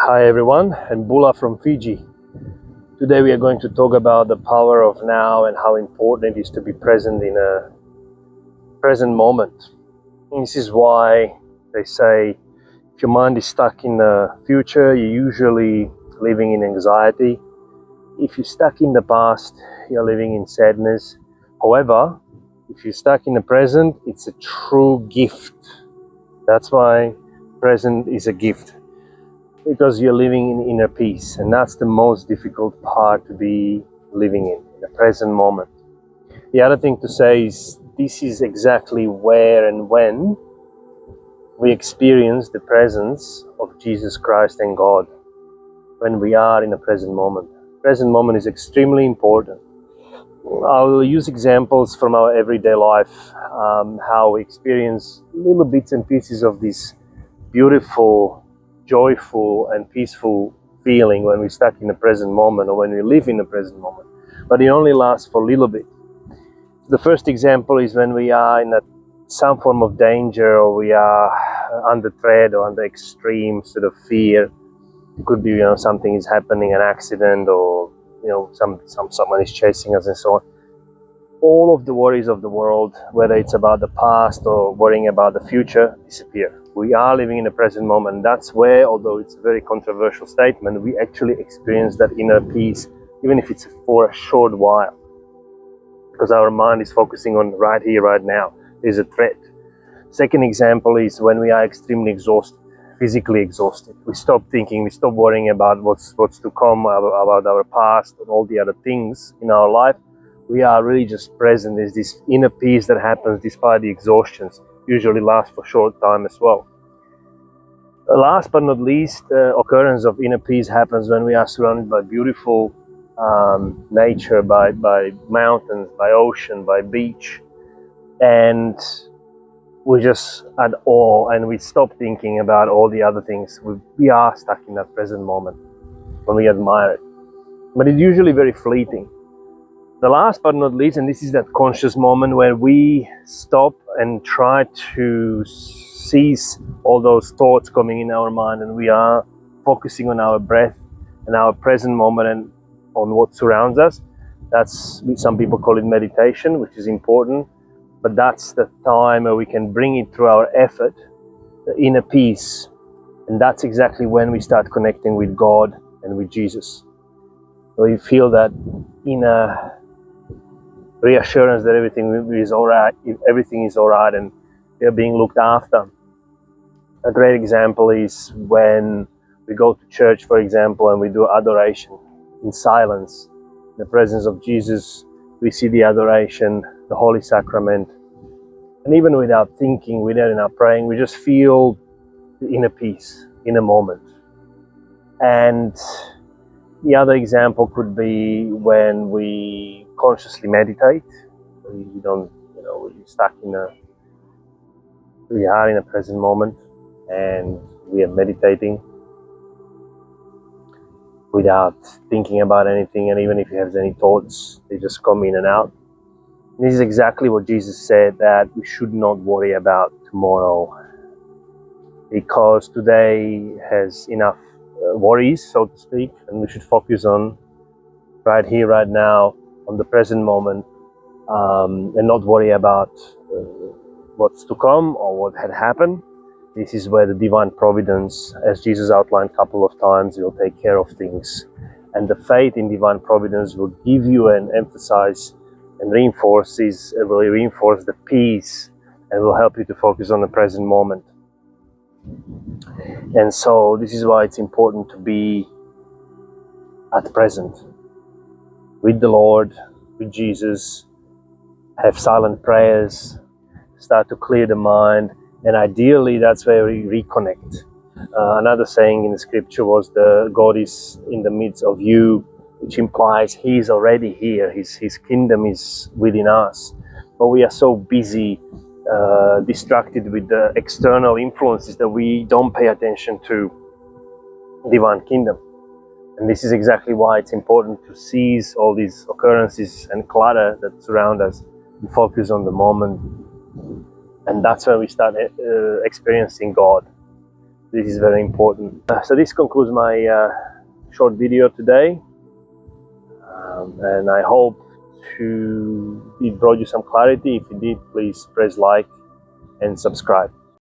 Hi everyone, and Bula from Fiji. Today we are going to talk about the power of now and how important it is to be present in a present moment. And this is why they say if your mind is stuck in the future, you're usually living in anxiety. If you're stuck in the past, you're living in sadness. However, if you're stuck in the present, it's a true gift. That's why present is a gift. Because you're living in inner peace, and that's the most difficult part to be living in the present moment. The other thing to say is this is exactly where and when we experience the presence of Jesus Christ and God, when we are in the present moment. Present moment is extremely important. I'll use examples from our everyday life, how we experience little bits and pieces of this beautiful, joyful and peaceful feeling when we're stuck in the present moment or when we live in the present moment. But it only lasts for a little bit. The first example is when we are in some form of danger, or we are under threat or under extreme sort of fear. It could be, something is happening, an accident, or someone is chasing us and so on. All of the worries of the world, whether it's about the past or worrying about the future, disappear. We are living in the present moment. That's where, although it's a very controversial statement, we actually experience that inner peace, even if it's for a short while, because our mind is focusing on right here, right now. There's a threat. Second example is when we are extremely exhausted, physically exhausted. We stop thinking, we stop worrying about what's to come, about our past and all the other things in our life. We are really just present. There's this inner peace that happens despite the exhaustions. Usually lasts for a short time as well. Last but not least, occurrence of inner peace happens when we are surrounded by beautiful nature, by mountains, by ocean, by beach, and we just at awe and we stop thinking about all the other things. We are stuck in that present moment when we admire it. But it's usually very fleeting. The last but not least, and this is that conscious moment where we stop and try to cease all those thoughts coming in our mind, and we are focusing on our breath and our present moment and on what surrounds us. That's, some people call it meditation, which is important, but that's the time where we can bring it through our effort, the inner peace, and that's exactly when we start connecting with God and with Jesus. So you feel that inner reassurance that everything is all right, and they're being looked after. A great example is when we go to church, for example, and we do adoration in silence, in the presence of Jesus. We see the adoration, the Holy Sacrament, and even without thinking, without praying, we just feel the inner peace in a moment. And the other example could be when we consciously meditate. We don't, we're stuck we are in a present moment and we are meditating without thinking about anything. And even if you have any thoughts, they just come in and out. And this is exactly what Jesus said, that we should not worry about tomorrow, because today has enough worries, so to speak, and we should focus on right here, right now, on the present moment, and not worry about what's to come or what had happened. This is where the divine providence, as Jesus outlined a couple of times, will take care of things. And the faith in divine providence will give you and emphasize and reinforce the peace, and will help you to focus on the present moment. And so this is why it's important to be at present with the Lord, with Jesus, have silent prayers, start to clear the mind, and ideally that's where we reconnect. Another saying in the scripture was God is in the midst of you, which implies He's already here. His kingdom is within us. But we are so busy, distracted with the external influences, that we don't pay attention to divine kingdom. And this is exactly why it's important to seize all these occurrences and clutter that surround us and focus on the moment. And that's when we start experiencing God. This is very important. So this concludes my short video today, and I hope it brought you some clarity. If it did, please press like and subscribe.